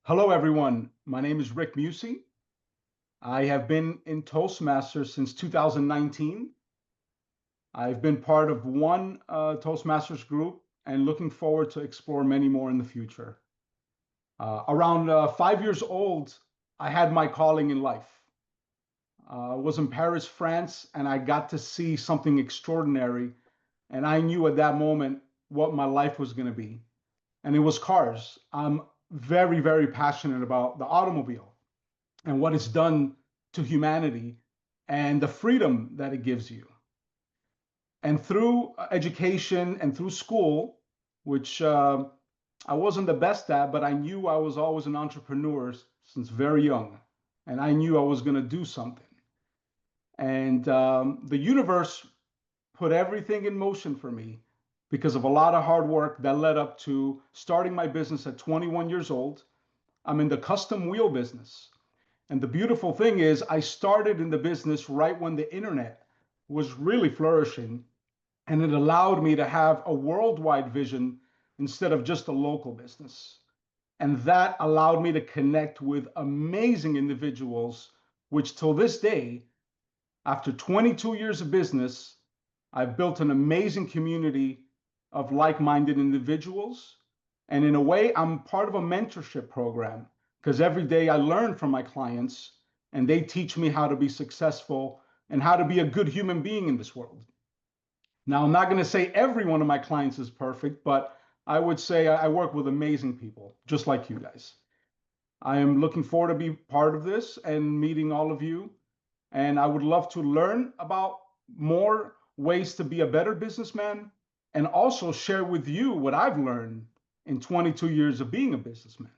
Hello, everyone. My name is Rick Musi. I have been in Toastmasters since 2019. I've been part of one Toastmasters group and looking forward to explore many more in the future. Around 5 years old, I had my calling in life. I was in Paris, France, and I got to see something extraordinary. And I knew at that moment what my life was going to be. And it was cars. I'm very, very passionate about the automobile and what it's done to humanity and the freedom that it gives you. And through education and through school, which I wasn't the best at, but I knew I was always an entrepreneur since very young. And I knew I was going to do something. And the universe put everything in motion for me because of a lot of hard work that led up to starting my business at 21 years old. I'm in the custom wheel business. And the beautiful thing is, I started in the business right when the internet was really flourishing, and it allowed me to have a worldwide vision instead of just a local business. And that allowed me to connect with amazing individuals, which till this day, after 22 years of business, I've built an amazing community of like-minded individuals. And in a way, I'm part of a mentorship program because every day I learn from my clients and they teach me how to be successful and how to be a good human being in this world. Now, I'm not going to say every one of my clients is perfect, but I would say I work with amazing people, just like you guys. I am looking forward to be part of this and meeting all of you. And I would love to learn about more ways to be a better businessman and also share with you what I've learned in 22 years of being a businessman.